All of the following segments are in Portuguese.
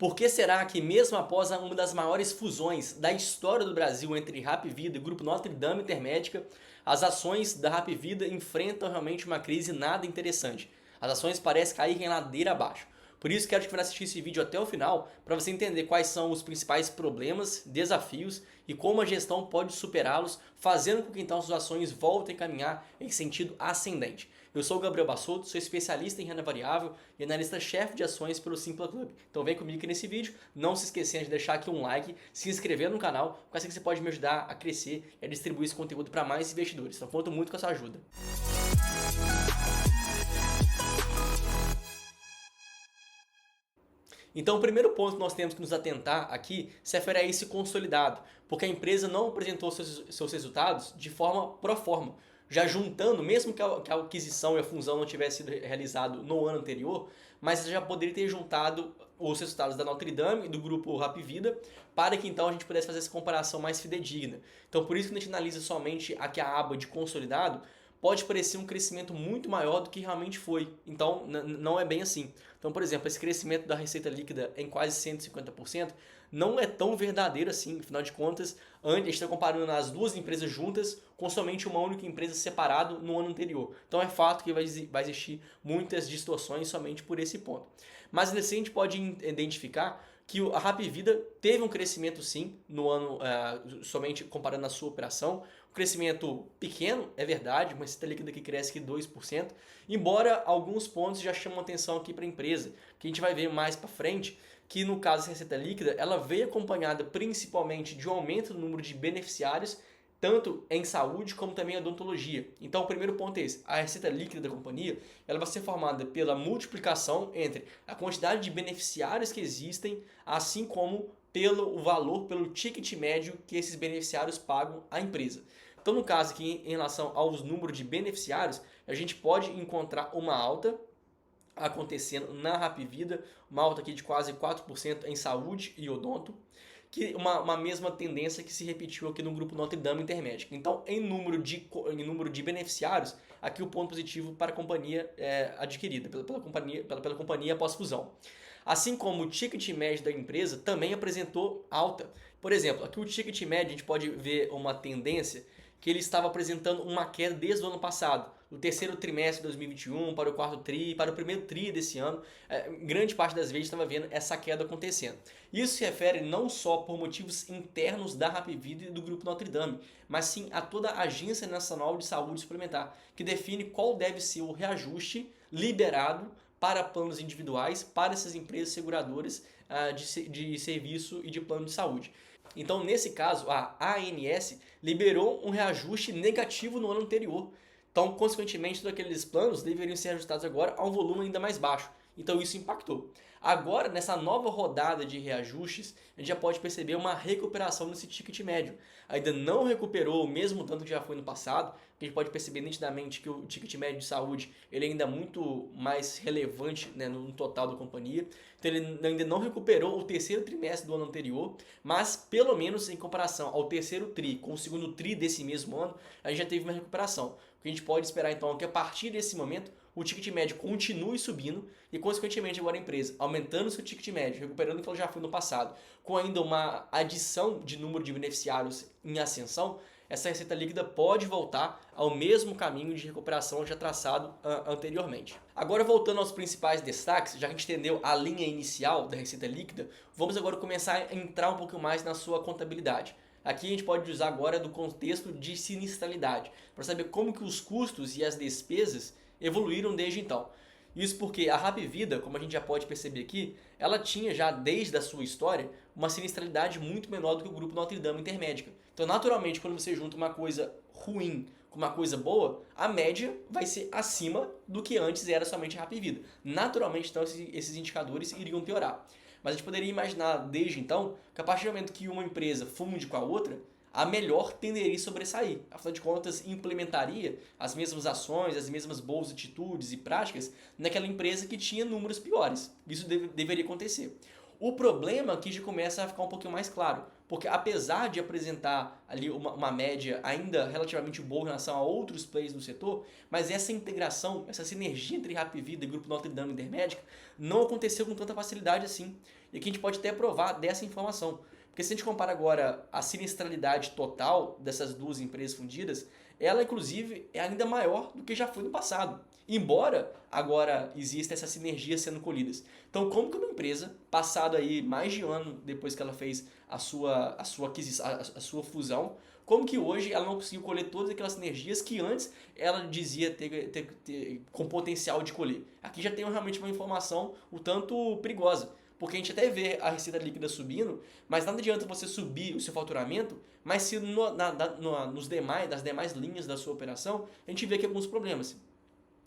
Por que será que mesmo após uma das maiores fusões da história do Brasil entre Hapvida e Grupo Notre Dame Intermédica, as ações da Hapvida enfrentam realmente uma crise nada interessante? As ações parecem cair em ladeira abaixo. Por isso quero que você assistir esse vídeo até o final para você entender quais são os principais problemas, desafios e como a gestão pode superá-los, fazendo com que então suas ações voltem a caminhar em sentido ascendente. Eu sou o Gabriel Bassotto, sou especialista em renda variável e analista-chefe de ações pelo Simpla Club. Então vem comigo aqui nesse vídeo, não se esquecendo de deixar aqui um like, se inscrever no canal, porque assim que você pode me ajudar a crescer e a distribuir esse conteúdo para mais investidores. Então conto muito com a sua ajuda. Então o primeiro ponto que nós temos que nos atentar aqui se refere a esse consolidado, porque a empresa não apresentou seus resultados de forma pro forma. Já juntando, mesmo que a aquisição e a fusão não tivesse sido realizado no ano anterior, mas você já poderia ter juntado os resultados da Notre Dame e do grupo Hapvida para que então a gente pudesse fazer essa comparação mais fidedigna. Então por isso que a gente analisa somente aqui a aba de consolidado, pode parecer um crescimento muito maior do que realmente foi. Então não é bem assim. Então, por exemplo, esse crescimento da receita líquida em quase 150% não é tão verdadeiro assim. Afinal de contas, a gente está comparando as duas empresas juntas com somente uma única empresa separada no ano anterior. Então é fato que vai existir muitas distorções somente por esse ponto. Mas assim a gente pode identificar que a Hapvida teve um crescimento sim no ano, somente comparando a sua operação, um crescimento pequeno, é verdade, uma receita líquida que cresce aqui 2%, embora alguns pontos já chamam atenção aqui para a empresa, que a gente vai ver mais para frente, que no caso da receita líquida, ela veio acompanhada principalmente de um aumento no número de beneficiários, tanto em saúde como também em odontologia. Então o primeiro ponto é esse, a receita líquida da companhia ela vai ser formada pela multiplicação entre a quantidade de beneficiários que existem, assim como pelo valor, pelo ticket médio que esses beneficiários pagam à empresa. Então no caso aqui em relação aos números de beneficiários, a gente pode encontrar uma alta acontecendo na Hapvida, uma alta aqui de quase 4% em saúde e odonto, que uma mesma tendência que se repetiu aqui no grupo Notre Dame Intermédica. Então, em número de beneficiários, aqui o ponto positivo para a companhia adquirida, pela companhia após fusão. Assim como o ticket médio da empresa também apresentou alta. Por exemplo, aqui o ticket médio a gente pode ver uma tendência que ele estava apresentando uma queda desde o ano passado, do terceiro trimestre de 2021 para o quarto tri, para o primeiro tri desse ano, grande parte das vezes estava vendo essa queda acontecendo. Isso se refere não só por motivos internos da Hapvida e do Grupo Notre Dame, mas sim a toda a Agência Nacional de Saúde Suplementar, que define qual deve ser o reajuste liberado para planos individuais, para essas empresas seguradoras de serviço e de plano de saúde. Então, nesse caso, a ANS liberou um reajuste negativo no ano anterior. Então, consequentemente, todos aqueles planos deveriam ser ajustados agora a um volume ainda mais baixo. Então isso impactou. Agora, nessa nova rodada de reajustes, a gente já pode perceber uma recuperação nesse ticket médio. Ainda não recuperou o mesmo tanto que já foi no passado, a gente pode perceber nitidamente que o ticket médio de saúde ele ainda é muito mais relevante, né, no total da companhia. Então ele ainda não recuperou o terceiro trimestre do ano anterior, mas pelo menos em comparação ao terceiro tri com o segundo tri desse mesmo ano, a gente já teve uma recuperação. O que a gente pode esperar então é que a partir desse momento o ticket médio continue subindo e consequentemente agora a empresa aumentando seu ticket médio, recuperando o que ela já foi no passado, com ainda uma adição de número de beneficiários em ascensão, essa receita líquida pode voltar ao mesmo caminho de recuperação já traçado anteriormente. Agora voltando aos principais destaques, já que a gente entendeu a linha inicial da receita líquida, vamos agora começar a entrar um pouco mais na sua contabilidade. Aqui a gente pode usar agora do contexto de sinistralidade, para saber como que os custos e as despesas evoluíram desde então. Isso porque a Hapvida, como a gente já pode perceber aqui, ela tinha já desde a sua história uma sinistralidade muito menor do que o grupo Notre Dame Intermédica. Então naturalmente quando você junta uma coisa ruim com uma coisa boa, a média vai ser acima do que antes era somente a Hapvida. Naturalmente então esses indicadores iriam piorar. Mas a gente poderia imaginar desde então que a partir do momento que uma empresa funde com a outra, a melhor tenderia a sobressair. Afinal de contas, implementaria as mesmas ações, as mesmas boas atitudes e práticas naquela empresa que tinha números piores. Isso deveria acontecer. O problema aqui já começa a ficar um pouquinho mais claro, porque apesar de apresentar ali uma média ainda relativamente boa em relação a outros players do setor, mas essa integração, essa sinergia entre Hapvida e Grupo Notre Dame Intermédica não aconteceu com tanta facilidade assim. E aqui a gente pode até provar dessa informação. Porque se a gente compara agora a sinistralidade total dessas duas empresas fundidas, ela inclusive é ainda maior do que já foi no passado. Embora agora exista essa sinergia sendo colhidas. Então, como que uma empresa, passado aí mais de ano depois que ela fez a sua aquisição, a sua fusão, como que hoje ela não conseguiu colher todas aquelas sinergias que antes ela dizia ter com potencial de colher? Aqui já tem realmente uma informação o tanto perigosa. Porque a gente até vê a receita líquida subindo, mas nada adianta você subir o seu faturamento, mas se nas demais linhas da sua operação, a gente vê aqui alguns problemas.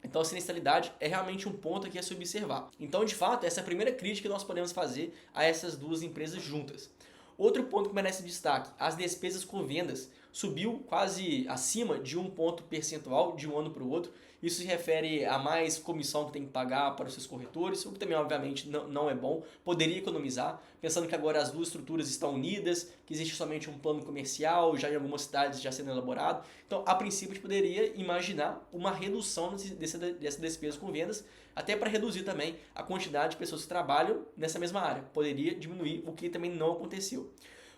Então a sinistralidade é realmente um ponto aqui a se observar. Então, de fato, essa é a primeira crítica que nós podemos fazer a essas duas empresas juntas. Outro ponto que merece destaque, as despesas com vendas subiu quase acima de um ponto percentual de um ano para o outro. Isso se refere a mais comissão que tem que pagar para os seus corretores, o que também obviamente não é bom, poderia economizar, pensando que agora as duas estruturas estão unidas, que existe somente um plano comercial, já em algumas cidades já sendo elaborado. Então, a princípio, a gente poderia imaginar uma redução dessa despesa com vendas, até para reduzir também a quantidade de pessoas que trabalham nessa mesma área. Poderia diminuir, o que também não aconteceu.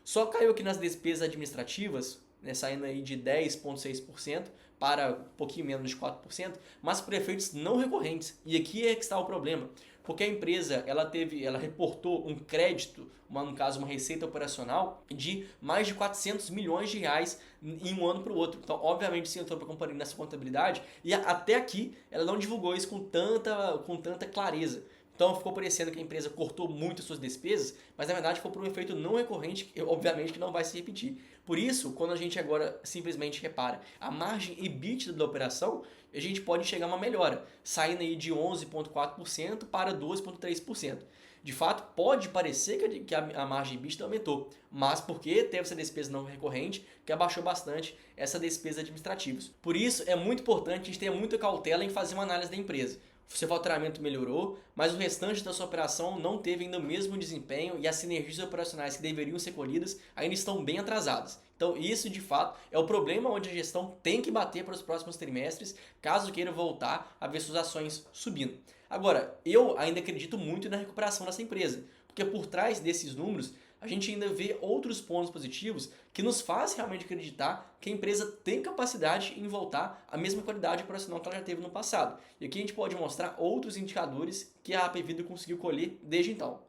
Só caiu aqui nas despesas administrativas, né, saindo aí de 10,6% para um pouquinho menos de 4%, mas por efeitos não recorrentes. E aqui é que está o problema, porque a empresa ela reportou um crédito, no caso uma receita operacional, de mais de 400 milhões de reais em um ano para o outro. Então, obviamente, se entrou para a companhia nessa contabilidade, e até aqui ela não divulgou isso com tanta clareza. Então ficou parecendo que a empresa cortou muito suas despesas, mas na verdade foi por um efeito não recorrente, que obviamente que não vai se repetir. Por isso, quando a gente agora simplesmente repara a margem EBITDA da operação, a gente pode chegar a uma melhora, saindo aí de 11,4% para 12,3%. De fato, pode parecer que a margem EBITDA aumentou, mas porque teve essa despesa não recorrente que abaixou bastante essa despesa administrativa. Por isso, é muito importante a gente ter muita cautela em fazer uma análise da empresa. Seu faturamento melhorou, mas o restante da sua operação não teve ainda o mesmo desempenho e as sinergias operacionais que deveriam ser colhidas ainda estão bem atrasadas. Então isso de fato é o problema onde a gestão tem que bater para os próximos trimestres, caso queira voltar a ver suas ações subindo. Agora, eu ainda acredito muito na recuperação dessa empresa, porque por trás desses números a gente ainda vê outros pontos positivos que nos fazem realmente acreditar que a empresa tem capacidade em voltar à mesma qualidade operacional que ela já teve no passado. E aqui a gente pode mostrar outros indicadores que a Hapvida conseguiu colher desde então.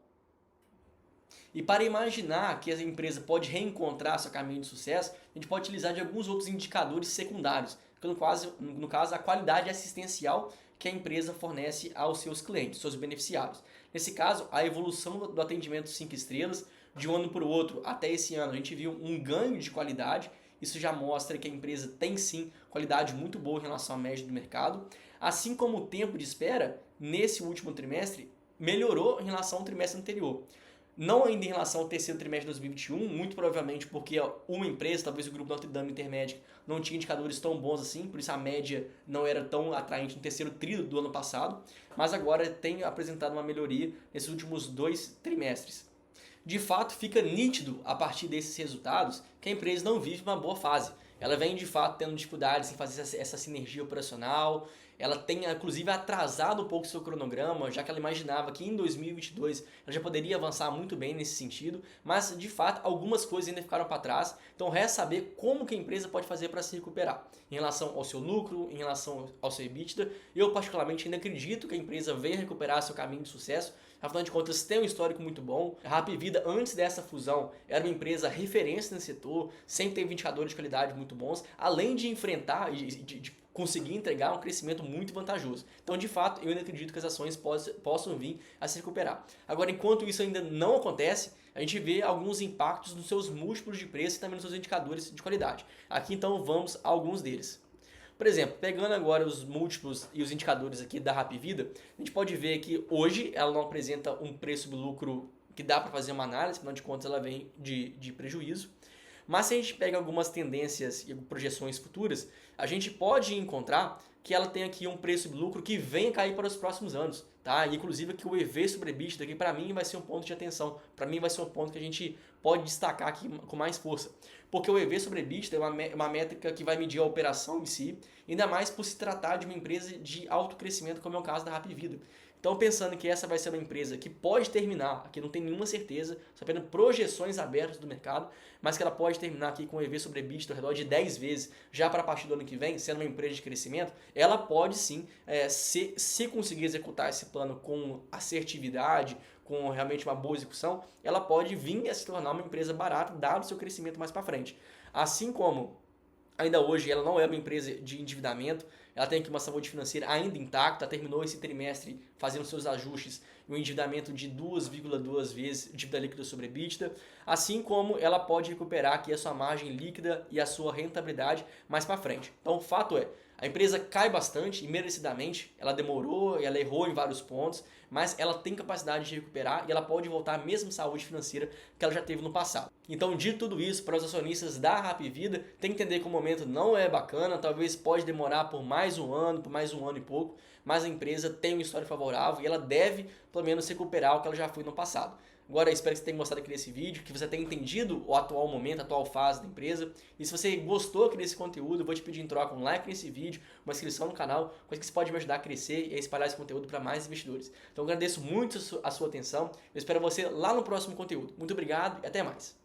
E para imaginar que a empresa pode reencontrar seu caminho de sucesso, a gente pode utilizar de alguns outros indicadores secundários, que no caso a qualidade assistencial que a empresa fornece aos seus clientes, seus beneficiários. Nesse caso, a evolução do atendimento 5 estrelas, de um ano para o outro, até esse ano, a gente viu um ganho de qualidade. Isso já mostra que a empresa tem sim qualidade muito boa em relação à média do mercado. Assim como o tempo de espera, nesse último trimestre, melhorou em relação ao trimestre anterior. Não ainda em relação ao terceiro trimestre de 2021, muito provavelmente porque uma empresa, talvez o Grupo Notre Dame Intermédica, não tinha indicadores tão bons assim, por isso a média não era tão atraente no terceiro trimestre do ano passado, mas agora tem apresentado uma melhoria nesses últimos 2 trimestres. De fato, fica nítido a partir desses resultados que a empresa não vive uma boa fase. Ela vem de fato tendo dificuldades em fazer essa sinergia operacional, ela tem inclusive atrasado um pouco seu cronograma, já que ela imaginava que em 2022 ela já poderia avançar muito bem nesse sentido, mas de fato algumas coisas ainda ficaram para trás, então resta saber como que a empresa pode fazer para se recuperar em relação ao seu lucro, em relação ao seu EBITDA. Eu particularmente ainda acredito que a empresa venha recuperar seu caminho de sucesso, afinal de contas tem um histórico muito bom. A Hapvida antes dessa fusão era uma empresa referência nesse setor, sempre teve indicadores de qualidade muito bons, além de enfrentar de conseguir entregar um crescimento muito vantajoso. Então, de fato, eu ainda acredito que as ações possam vir a se recuperar. Agora, enquanto isso ainda não acontece, a gente vê alguns impactos nos seus múltiplos de preço e também nos seus indicadores de qualidade. Aqui, então, vamos a alguns deles. Por exemplo, pegando agora os múltiplos e os indicadores aqui da Hapvida, a gente pode ver que hoje ela não apresenta um preço do lucro que dá para fazer uma análise, afinal de contas ela vem de prejuízo. Mas se a gente pega algumas tendências e projeções futuras, a gente pode encontrar que ela tem aqui um preço de lucro que vem a cair para os próximos anos, tá? E, inclusive que o EV sobre EBITDA aqui para mim vai ser um ponto de atenção, para mim vai ser um ponto que a gente pode destacar aqui com mais força, porque o EV sobre EBITDA é uma métrica que vai medir a operação em si, ainda mais por se tratar de uma empresa de alto crescimento, como é o caso da Hapvida. Então, pensando que essa vai ser uma empresa que pode terminar, aqui não tem nenhuma certeza, só apenas projeções abertas do mercado, mas que ela pode terminar aqui com um EV sobre EBITDA ao redor de 10 vezes, já para a partir do ano que vem, sendo uma empresa de crescimento, ela pode sim, se conseguir executar esse plano com assertividade, com realmente uma boa execução, ela pode vir a se tornar uma empresa barata, dado o seu crescimento mais para frente. Assim como ainda hoje ela não é uma empresa de endividamento, ela tem aqui uma saúde financeira ainda intacta, terminou esse trimestre fazendo seus ajustes e um endividamento de 2,2 vezes dívida líquida sobre EBITDA, assim como ela pode recuperar aqui a sua margem líquida e a sua rentabilidade mais para frente. Então o fato é, a empresa cai bastante e merecidamente, ela demorou, ela errou em vários pontos, mas ela tem capacidade de recuperar e ela pode voltar à mesma saúde financeira que ela já teve no passado. Então, dito tudo isso, para os acionistas da Hapvida, tem que entender que o momento não é bacana, talvez pode demorar por mais um ano e pouco, mas a empresa tem uma história favorável e ela deve, pelo menos, recuperar o que ela já foi no passado. Agora, eu espero que você tenha gostado aqui desse vídeo, que você tenha entendido o atual momento, a atual fase da empresa. E se você gostou aqui desse conteúdo, eu vou te pedir em troca um like nesse vídeo, uma inscrição no canal, coisa que você pode me ajudar a crescer e a espalhar esse conteúdo para mais investidores. Então, eu agradeço muito a sua atenção. Eu espero você lá no próximo conteúdo. Muito obrigado e até mais.